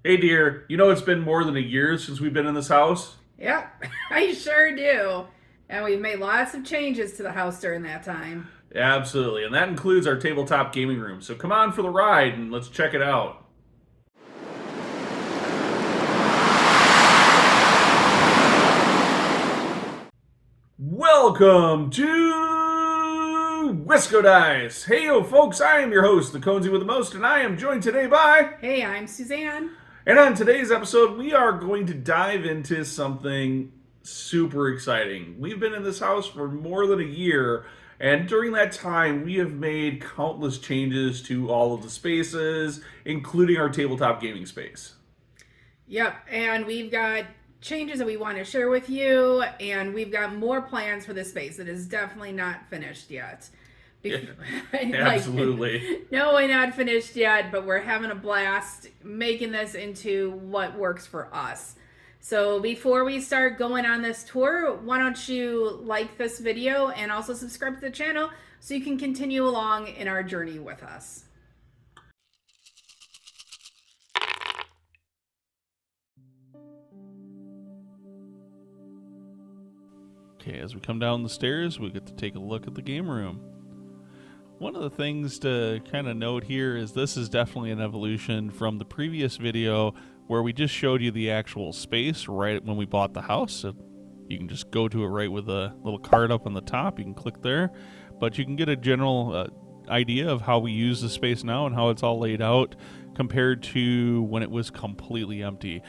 Hey dear, you know it's been more than a year since we've been in this house? Yep, I sure do. And we've made lots of changes to the house during that time. Absolutely, and that includes our tabletop gaming room. So come on for the ride and let's check it out. Welcome to Wisco Dice. Hey yo folks, I am your host, the Conesy with the most, and I am joined today by... Hey, I'm Suzanne. And on today's episode, we are going to dive into something super exciting. We've been in this house for more than a year, and during that time, we have made countless changes to all of the spaces, including our tabletop gaming space. Yep, and we've got changes that we want to share with you, and we've got more plans for this space that is definitely not finished yet. Yeah, Like, absolutely. no, we're not finished yet, but we're having a blast making this into what works for us. So before we start going on this tour, why don't you like this video and also subscribe to the channel so you can continue along in our journey with us. Okay, as we come down the stairs, we get to take a look at the game room. One of the things to kind of note here is this is definitely an evolution from the previous video where we just showed you the actual space right when we bought the house. So you can just go to it right with a little card up on the top. You can click there, but you can get a general idea of how we use the space now and how it's all laid out compared to when it was completely empty.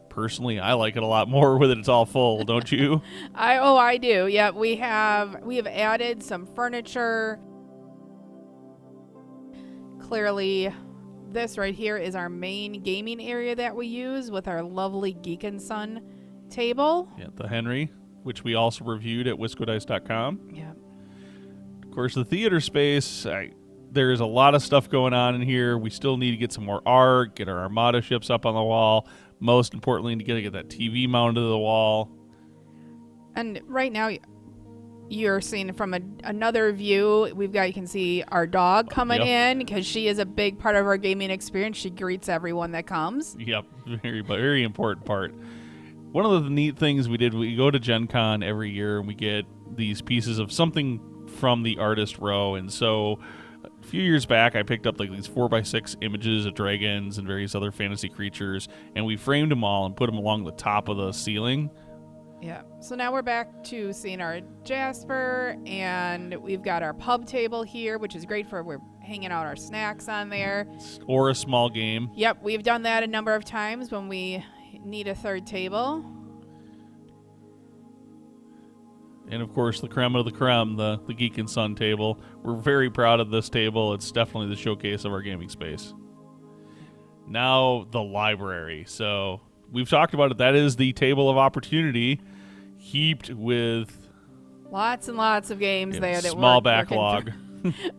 Personally, I like it a lot more when it's all full, don't you? I do. Yeah, we have added some furniture. Clearly, this right here is our main gaming area that we use with our lovely Geeknson table. Yeah, the Henry, which we also reviewed at wiscodice.com. Yeah. Of course, the theater space, there's a lot of stuff going on in here. We still need to get some more art, get our Armada ships up on the wall. Most importantly, to get that TV mounted to the wall. And right now, you're seeing from another view, you can see our dog coming in because she is a big part of our gaming experience. She greets everyone that comes. Yep, very important part. One of the neat things we did, we go to Gen Con every year and we get these pieces of something from the artist row. And so a few years back, I picked up these 4x6 images of dragons and various other fantasy creatures, and we framed them all and put them along the top of the ceiling. Yeah. So now we're back to seeing our Jasper, and we've got our pub table here, which is great for we're hanging out our snacks on there. Or a small game. Yep, we've done that a number of times when we need a third table. And of course, the creme of the creme, the Geek and Sun table. We're very proud of this table. It's definitely the showcase of our gaming space. Now, the library. So, we've talked about it. That is the table of opportunity, heaped with lots and lots of games there. That small backlog.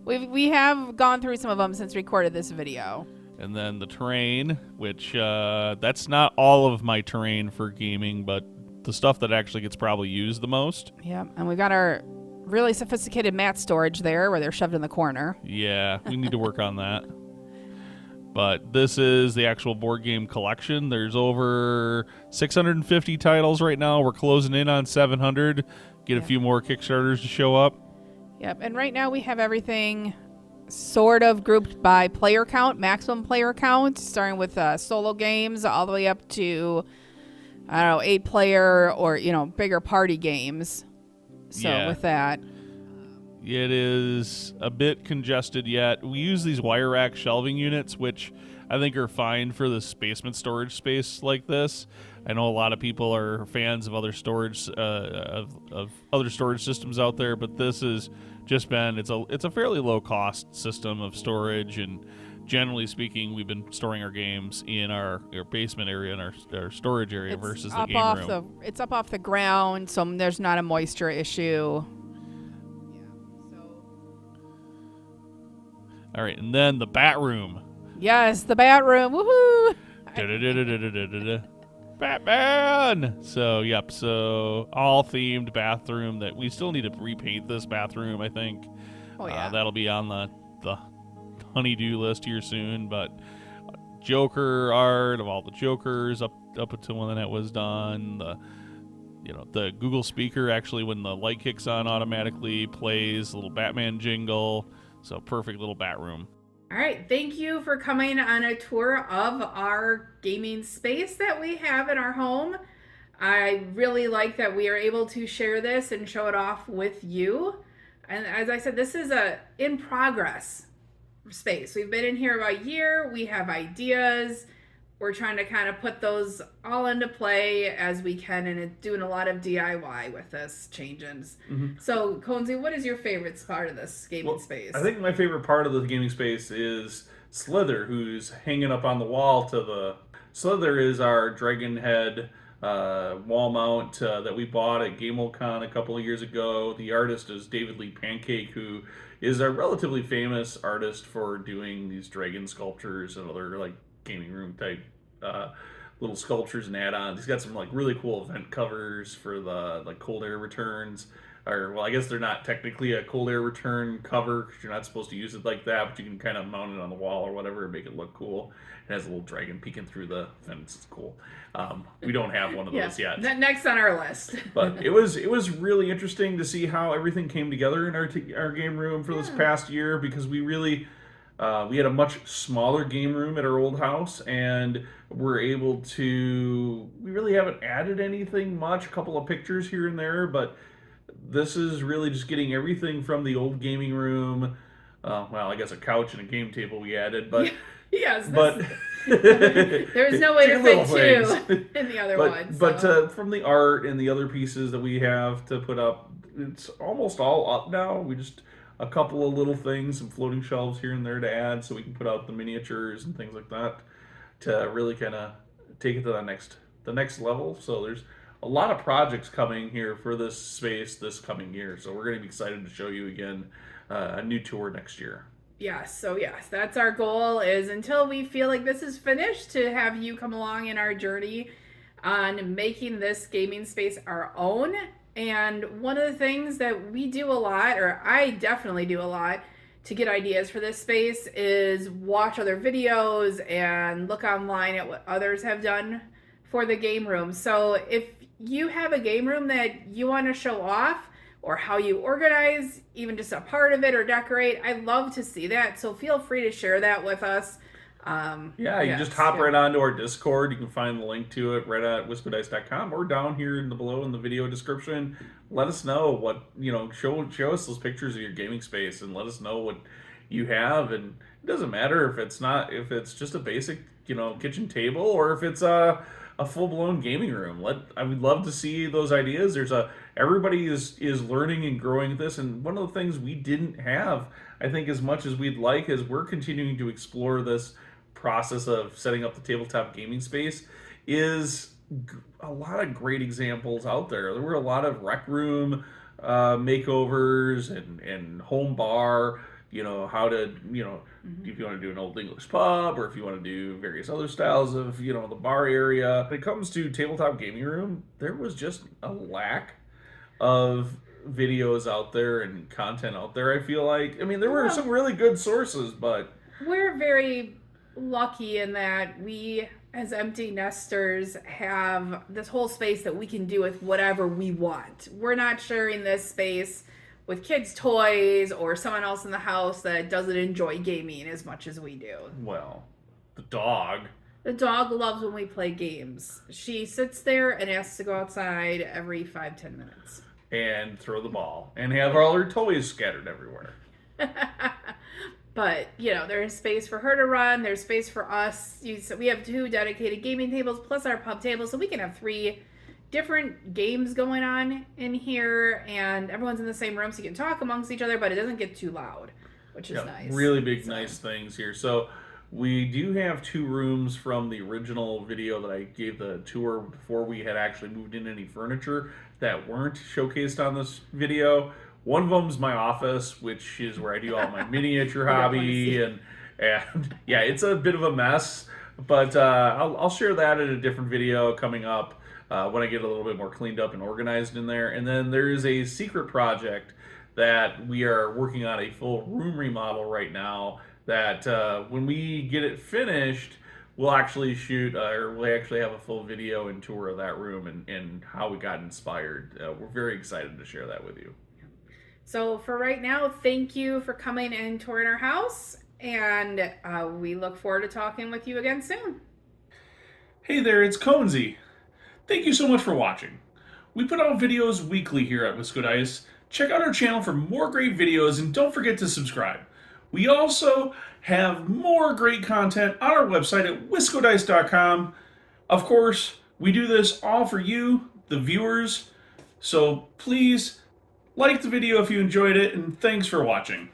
we have gone through some of them since we recorded this video. And then the terrain, which that's not all of my terrain for gaming, but the stuff that actually gets probably used the most. Yeah, and we've got our really sophisticated mat storage there where they're shoved in the corner. Yeah, we need to work on that. But this is the actual board game collection. There's over 650 titles right now. We're closing in on 700. Get a few more Kickstarters to show up. Yep, and right now we have everything sort of grouped by player count, maximum player count, starting with solo games all the way up to 8-player or, bigger party games. So with that. It is a bit congested yet. We use these wire rack shelving units, which I think are fine for this basement storage space like this. I know a lot of people are fans of other storage of other storage systems out there, but this has just been it's a fairly low cost system of storage, and generally speaking, we've been storing our games in our basement area and our storage area versus the game room. It's up off the ground, so there's not a moisture issue. All right, and then the bat room. Yes, the bat room. Woohoo! Batman! So all themed bathroom that we still need to repaint this bathroom, I think. Oh, yeah. That'll be on the honey-do list here soon, but Joker art of all the Jokers up until when that was done. The Google speaker, actually, when the light kicks on, automatically plays a little Batman jingle. So perfect little bat room. All right, thank you for coming on a tour of our gaming space that we have in our home. I really like that we are able to share this and show it off with you. And as I said, this is a in progress space. We've been in here about a year. We have ideas. We're trying to kind of put those all into play as we can, and it's doing a lot of DIY with this changes. So, Conesy, what is your favorite part of this gaming space? I think my favorite part of the gaming space is Slither, who's hanging up on the wall Slither is our dragon head wall mount that we bought at GameCon a couple of years ago. The artist is David Lee Pancake, who is a relatively famous artist for doing these dragon sculptures and other like gaming room type little sculptures and add-ons. He's got some like really cool event covers for the like cold air returns. Or, well, I guess they're not technically a cold air return cover because you're not supposed to use it like that, but you can kind of mount it on the wall or whatever and make it look cool. It has a little dragon peeking through the fence. It's cool. We don't have one of those yet. Next on our list. But it was really interesting to see how everything came together in our game room for this past year, because we really we had a much smaller game room at our old house, and we're able to. We really haven't added anything much. A couple of pictures here and there, but this is really just getting everything from the old gaming room. Well, I guess a couch and a game table we added, but yes, but there's no way to fit two in the other one. So. But from the art and the other pieces that we have to put up, it's almost all up now. We just a couple of little things, some floating shelves here and there to add, so we can put out the miniatures and things like that to really kind of take it to the next level. So there's a lot of projects coming here for this space this coming year. So we're going to be excited to show you again a new tour next year. Yes, so yes, that's our goal, is until we feel like this is finished, to have you come along in our journey on making this gaming space our own. And one of the things that we do a lot, or I definitely do a lot, to get ideas for this space is watch other videos and look online at what others have done for the game room. So if you have a game room that you want to show off, or how you organize, even just a part of it or decorate, I'd love to see that. So feel free to share that with us. You just hop right onto our Discord. You can find the link to it right at whiskodice.com or down here below in the video description. Let us know what, show us those pictures of your gaming space and let us know what you have. And it doesn't matter if it's just a basic, kitchen table, or if it's a full-blown gaming room. I would love to see those ideas. Everybody is learning and growing at this, and one of the things we didn't have, I think, as much as we'd like, is we're continuing to explore this process of setting up the tabletop gaming space, is a lot of great examples out there. There were a lot of rec room makeovers and home bar, how to, if you want to do an old English pub, or if you want to do various other styles of, the bar area. When it comes to tabletop gaming room, there was just a lack of videos out there and content out there, I feel like. I mean, there were some really good sources, but we're very lucky in that we, as empty nesters, have this whole space that we can do with whatever we want. We're not sharing this space with kids' toys or someone else in the house that doesn't enjoy gaming as much as we do. Well, the dog loves when we play games. She sits there and asks to go outside every 5-10 minutes. And throw the ball. And have all her toys scattered everywhere. But, there's space for her to run. There's space for us. So we have 2 dedicated gaming tables plus our pub table. So we can have 3 different games going on in here. And everyone's in the same room so you can talk amongst each other, but it doesn't get too loud, which is nice. Really big, nice things here. So we do have 2 rooms from the original video that I gave the tour before we had actually moved in any furniture that weren't showcased on this video. One of them's my office, which is where I do all my miniature hobby, and yeah, it's a bit of a mess, but I'll share that in a different video coming up when I get a little bit more cleaned up and organized in there. And then there is a secret project that we are working on, a full room remodel right now, that when we get it finished, we'll actually shoot, or we'll actually have a full video and tour of that room and how we got inspired. We're very excited to share that with you. So for right now, thank you for coming and touring our house, and we look forward to talking with you again soon. Hey there, it's Conesy. Thank you so much for watching. We put out videos weekly here at Wisco Dice. Check out our channel for more great videos and don't forget to subscribe. We also have more great content on our website at wiscodice.com. Of course, we do this all for you, the viewers, so please like the video if you enjoyed it, and thanks for watching.